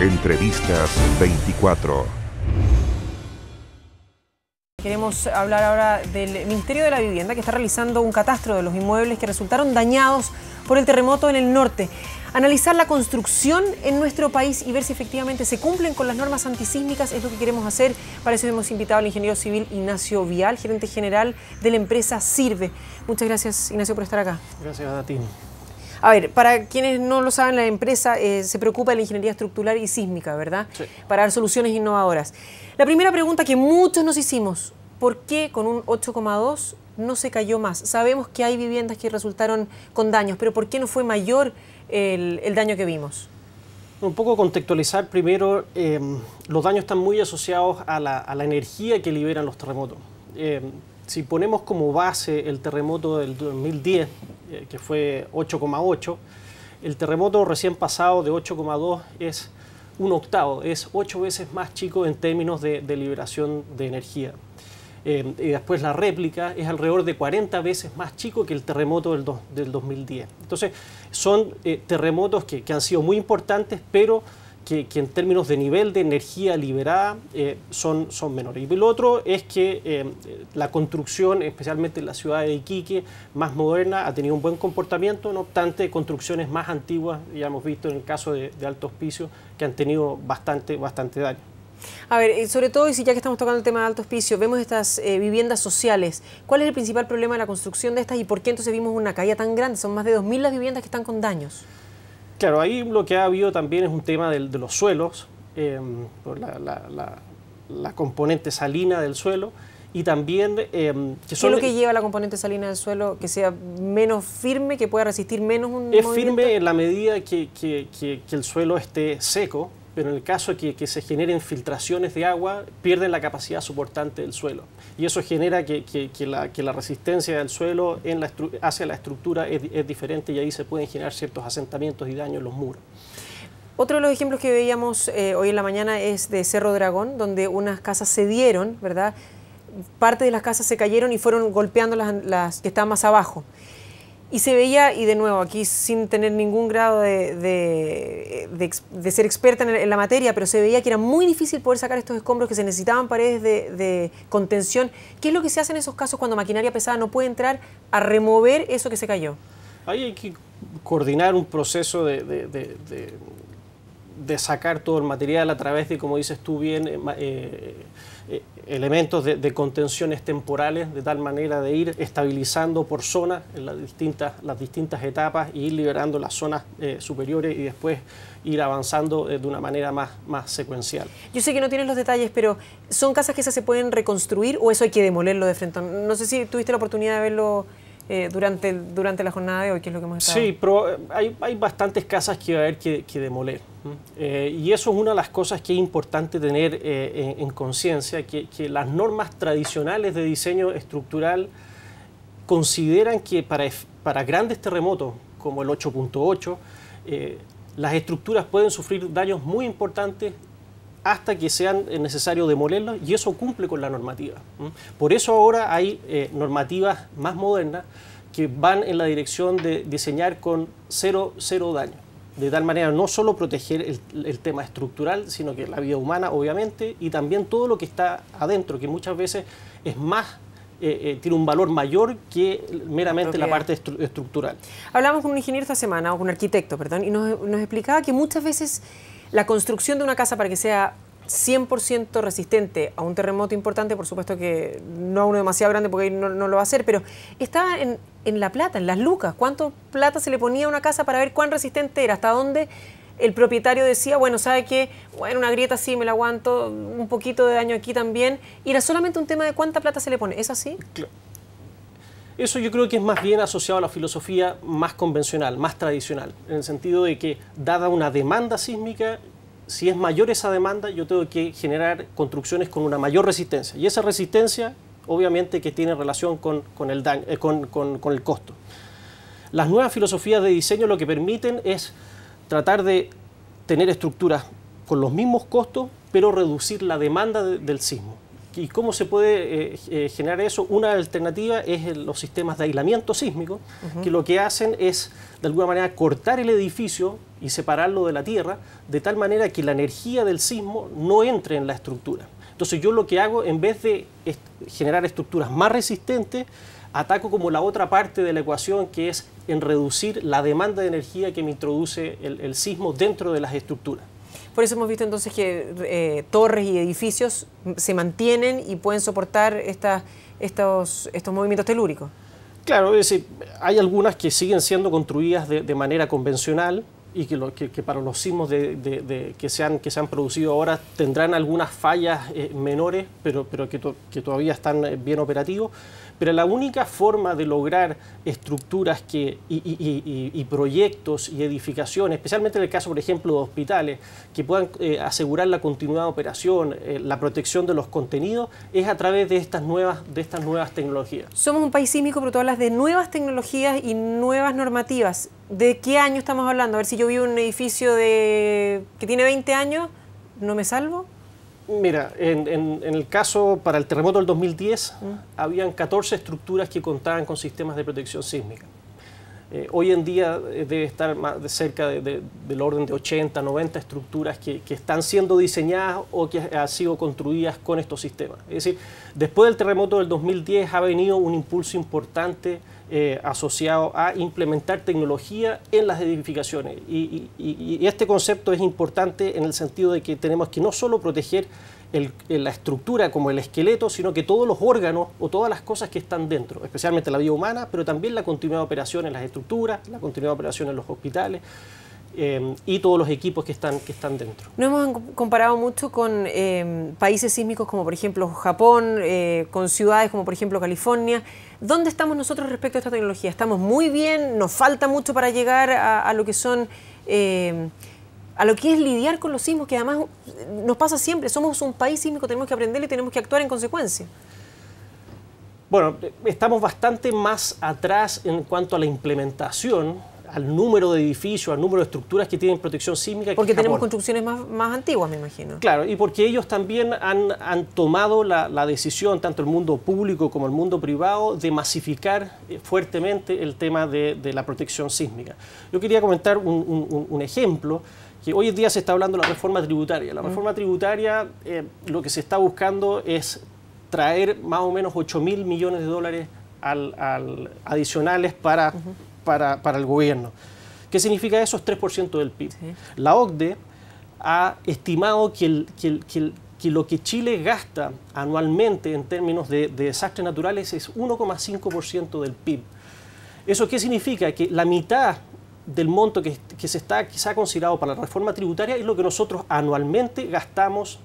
Entrevistas 24. Queremos hablar ahora del Ministerio de la Vivienda, que está realizando un catastro de los inmuebles que resultaron dañados por el terremoto en el norte. Analizar la construcción en nuestro país y ver si efectivamente se cumplen con las normas antisísmicas es lo que queremos hacer. Para eso hemos invitado al ingeniero civil Ignacio Vial, gerente general de la empresa Sirve. Muchas gracias, Ignacio, por estar acá. Gracias a ti. A ver, para quienes no lo saben, la empresa se preocupa de la ingeniería estructural y sísmica, ¿verdad? Sí. Para dar soluciones innovadoras. La primera pregunta que muchos nos hicimos: ¿por qué con un 8,2 no se cayó más? Sabemos que hay viviendas que resultaron con daños, pero ¿por qué no fue mayor el daño que vimos? Un poco contextualizar primero, los daños están muy asociados a la energía que liberan los terremotos. Si ponemos como base el terremoto del 2010, que fue 8,8, el terremoto recién pasado de 8,2 es un octavo, es 8 veces más chico en términos de liberación de energía. Y después la réplica es alrededor de 40 veces más chico que el terremoto del 2010. Entonces son terremotos que han sido muy importantes, pero que en términos de nivel de energía liberada son menores. Y lo otro es que la construcción, especialmente en la ciudad de Iquique, más moderna, ha tenido un buen comportamiento. No obstante, construcciones más antiguas, ya hemos visto en el caso de Alto Hospicio, que han tenido bastante daño. A ver, sobre todo, y si ya que estamos tocando el tema de Alto Hospicio, vemos estas viviendas sociales. ¿Cuál es el principal problema de la construcción de estas y por qué entonces vimos una caída tan grande? Son más de 2.000 las viviendas que están con daños. Claro, ahí lo que ha habido también es un tema de los suelos, por la componente salina del suelo, y también ¿Qué es lo que lleva la componente salina del suelo? ¿Que sea menos firme, que pueda resistir menos un movimiento? Es firme en la medida que el suelo esté seco, pero en el caso de que se generen filtraciones de agua, pierden la capacidad soportante del suelo. Y eso genera que la resistencia del suelo hacia la estructura es diferente, y ahí se pueden generar ciertos asentamientos y daños en los muros. Otro de los ejemplos que veíamos hoy en la mañana es de Cerro Dragón, donde unas casas cedieron, ¿verdad? Parte de las casas se cayeron y fueron golpeando las que estaban más abajo. Y se veía, y de nuevo, aquí sin tener ningún grado de ser experta en la materia, pero se veía que era muy difícil poder sacar estos escombros, que se necesitaban paredes de contención. ¿Qué es lo que se hace en esos casos cuando maquinaria pesada no puede entrar a remover eso que se cayó? Ahí hay que coordinar un proceso de sacar todo el material a través de, como dices tú bien, elementos de contenciones temporales, de tal manera de ir estabilizando por zona en las distintas etapas y ir liberando las zonas superiores y después ir avanzando de una manera más secuencial. Yo sé que no tienes los detalles, pero ¿son casas que esas se pueden reconstruir o eso hay que demolerlo de frente? No sé si tuviste la oportunidad de verlo durante la jornada de hoy, que es lo que hemos estado. Sí, pero hay bastantes casas que va a haber que demoler. Y eso es una de las cosas que es importante tener en conciencia, que las normas tradicionales de diseño estructural consideran que para grandes terremotos como el 8.8, las estructuras pueden sufrir daños muy importantes hasta que sea necesario demolerlas, y eso cumple con la normativa. Por eso ahora hay normativas más modernas que van en la dirección de diseñar con cero daño. De tal manera no solo proteger el tema estructural, sino que la vida humana, obviamente, y también todo lo que está adentro, que muchas veces es más, tiene un valor mayor que meramente la parte estructural. Hablamos con un ingeniero esta semana, o con un arquitecto, perdón, y nos explicaba que muchas veces la construcción de una casa, para que sea 100% resistente a un terremoto importante, por supuesto que no a uno demasiado grande porque no lo va a hacer, pero estaba en la plata, en las lucas. ¿Cuánto plata se le ponía a una casa para ver cuán resistente era? Hasta dónde el propietario decía, bueno, ¿sabe qué? Bueno, una grieta sí, me la aguanto, un poquito de daño aquí también. Y era solamente un tema de cuánta plata se le pone. ¿Es así? Claro. Eso yo creo que es más bien asociado a la filosofía más convencional, más tradicional, en el sentido de que, dada una demanda sísmica, si es mayor esa demanda, yo tengo que generar construcciones con una mayor resistencia. Y esa resistencia, obviamente, que tiene relación con el costo. Las nuevas filosofías de diseño lo que permiten es tratar de tener estructuras con los mismos costos, pero reducir la demanda del sismo. ¿Y cómo se puede generar eso? Una alternativa es los sistemas de aislamiento sísmico, que lo que hacen es, de alguna manera, cortar el edificio y separarlo de la tierra, de tal manera que la energía del sismo no entre en la estructura. Entonces yo lo que hago, en vez de generar estructuras más resistentes, ataco como la otra parte de la ecuación, que es en reducir la demanda de energía que me introduce el sismo dentro de las estructuras. Por eso hemos visto entonces que torres y edificios se mantienen y pueden soportar estos movimientos telúricos. Claro, es decir, hay algunas que siguen siendo construidas de manera convencional y que para los sismos que se han producido ahora tendrán algunas fallas menores, pero que todavía están bien operativos. Pero la única forma de lograr estructuras y proyectos y edificaciones, especialmente en el caso, por ejemplo, de hospitales, que puedan asegurar la continuidad de operación, la protección de los contenidos, es a través de estas nuevas tecnologías. Somos un país sísmico, pero tú hablas de nuevas tecnologías y nuevas normativas. ¿De qué año estamos hablando? A ver, si yo vivo en un edificio que tiene 20 años, ¿no me salvo? Mira, en el caso para el terremoto del 2010, habían 14 estructuras que contaban con sistemas de protección sísmica. Hoy en día debe estar cerca del orden de 80, 90 estructuras que están siendo diseñadas o que han sido construidas con estos sistemas. Es decir, después del terremoto del 2010 ha venido un impulso importante asociado a implementar tecnología en las edificaciones. Y este concepto es importante en el sentido de que tenemos que no solo proteger la estructura como el esqueleto, sino que todos los órganos o todas las cosas que están dentro, especialmente la vida humana, pero también la continuidad de operación en las estructuras, la continuidad de operación en los hospitales y todos los equipos que están dentro. Nos hemos comparado mucho con países sísmicos como por ejemplo Japón, con ciudades como por ejemplo California. ¿Dónde estamos nosotros respecto a esta tecnología? ¿Estamos muy bien? ¿Nos falta mucho para llegar a lo que son... a lo que es lidiar con los sismos, que además nos pasa siempre? Somos un país sísmico, tenemos que aprenderlo y tenemos que actuar en consecuencia. Bueno, estamos bastante más atrás en cuanto a la implementación, al número de edificios, al número de estructuras que tienen protección sísmica. Porque tenemos construcciones más antiguas, me imagino. Claro, y porque ellos también han tomado la decisión, tanto el mundo público como el mundo privado, de masificar fuertemente el tema de la protección sísmica. Yo quería comentar un ejemplo, que hoy en día se está hablando de la reforma tributaria. La reforma tributaria, lo que se está buscando es traer más o menos 8.000 millones de dólares adicionales para el gobierno. ¿Qué significa eso? Es 3% del PIB. Sí. La OCDE ha estimado que lo que Chile gasta anualmente en términos de desastres naturales es 1,5% del PIB. ¿Eso qué significa? Que la mitad del monto que se ha considerado para la reforma tributaria es lo que nosotros anualmente gastamos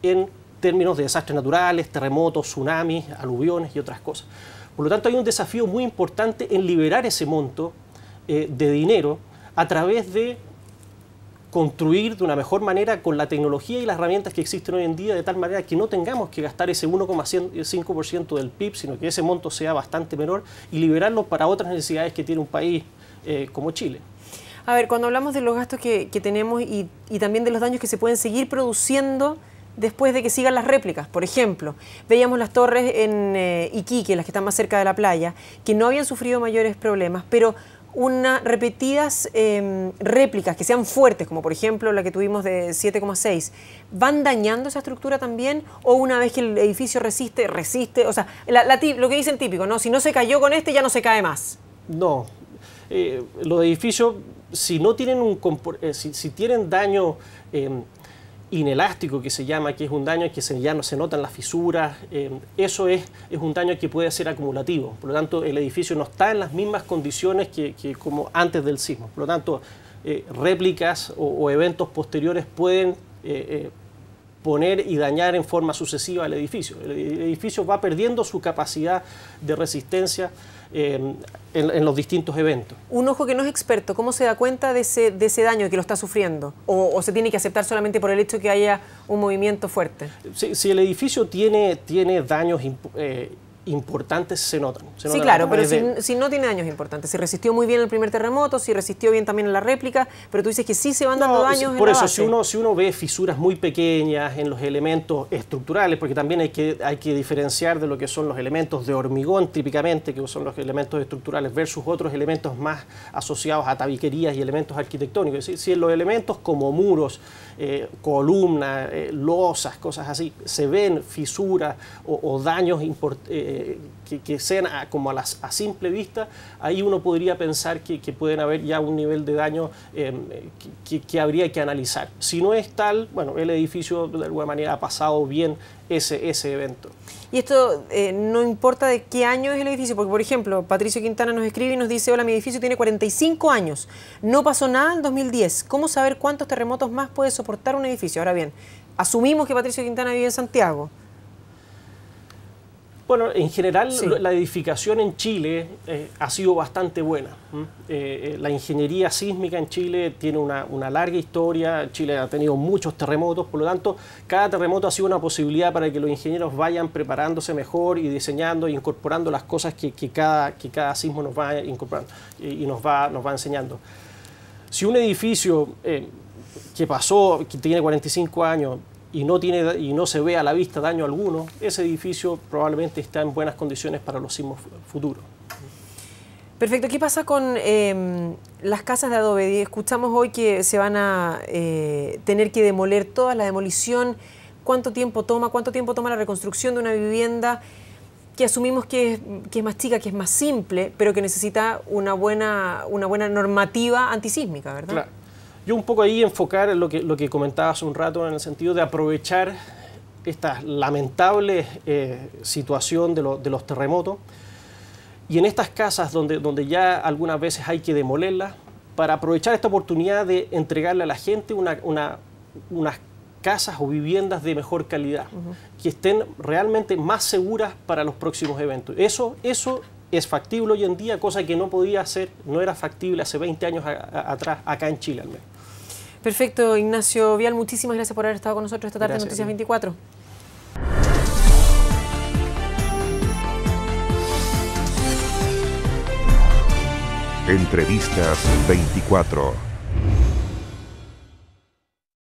en términos de desastres naturales, terremotos, tsunamis, aluviones y otras cosas. Por lo tanto, hay un desafío muy importante en liberar ese monto de dinero a través de construir de una mejor manera con la tecnología y las herramientas que existen hoy en día, de tal manera que no tengamos que gastar ese 1,5% del PIB, sino que ese monto sea bastante menor y liberarlo para otras necesidades que tiene un país como Chile. A ver, cuando hablamos de los gastos que tenemos y también de los daños que se pueden seguir produciendo después de que sigan las réplicas. Por ejemplo, veíamos las torres en Iquique, las que están más cerca de la playa, que no habían sufrido mayores problemas, pero repetidas réplicas que sean fuertes, como por ejemplo la que tuvimos de 7,6, ¿van dañando esa estructura también? ¿O una vez que el edificio resiste? O sea, lo que dicen típico, ¿no? Si no se cayó con este, ya no se cae más. No. Los edificios, si no tienen si tienen daño inelástico, que se llama, que es un daño que ya no se notan las fisuras, eso es un daño que puede ser acumulativo. Por lo tanto, el edificio no está en las mismas condiciones que como antes del sismo. Por lo tanto, réplicas o eventos posteriores pueden poner y dañar en forma sucesiva el edificio. El edificio va perdiendo su capacidad de resistencia en los distintos eventos. Un ojo que no es experto, ¿cómo se da cuenta de ese daño que lo está sufriendo? ¿O se tiene que aceptar solamente por el hecho que haya un movimiento fuerte? Si el edificio tiene daños importantes se notan. Sí, claro, pero si no tiene daños importantes, si resistió muy bien el primer terremoto, si resistió bien también en la réplica, pero tú dices que sí se van dando daños en por la eso, base. si uno ve fisuras muy pequeñas en los elementos estructurales, porque también hay que diferenciar de lo que son los elementos de hormigón típicamente, que son los elementos estructurales, versus otros elementos más asociados a tabiquerías y elementos arquitectónicos. Si en los elementos como muros, columnas, losas, cosas así, se ven fisuras o daños que sean como a simple vista, ahí uno podría pensar que pueden haber ya un nivel de daño que habría que analizar. Si no es tal, bueno, el edificio de alguna manera ha pasado bien ese evento. Y esto no importa de qué año es el edificio, porque por ejemplo, Patricio Quintana nos escribe y nos dice: hola, mi edificio tiene 45 años, no pasó nada en 2010. ¿Cómo saber cuántos terremotos más puede soportar un edificio? Ahora bien, asumimos que Patricio Quintana vive en Santiago. Bueno, en general sí, la edificación en Chile ha sido bastante buena. La ingeniería sísmica en Chile tiene una larga historia. Chile ha tenido muchos terremotos, por lo tanto, cada terremoto ha sido una posibilidad para que los ingenieros vayan preparándose mejor y diseñando e incorporando las cosas que cada sismo nos va incorporando y nos va enseñando. Si un edificio que tiene 45 años, y no se ve a la vista daño alguno, ese edificio probablemente está en buenas condiciones para los sismos futuros. Perfecto. ¿Qué pasa con las casas de adobe? Escuchamos hoy que se van a tener que demoler toda la demolición. ¿Cuánto tiempo toma? ¿Cuánto tiempo toma la reconstrucción de una vivienda que asumimos que es más chica, que es más simple, pero que necesita una buena normativa antisísmica, ¿verdad? Claro. Yo un poco ahí enfocar lo que comentaba hace un rato, en el sentido de aprovechar esta lamentable situación de los terremotos, y en estas casas donde ya algunas veces hay que demolerlas, para aprovechar esta oportunidad de entregarle a la gente unas casas o viviendas de mejor calidad, que estén realmente más seguras para los próximos eventos. Eso es factible hoy en día, cosa que no era factible hace 20 años atrás, acá en Chile al menos. Perfecto, Ignacio Vial, muchísimas gracias por haber estado con nosotros esta tarde en Noticias 24. Entrevistas 24.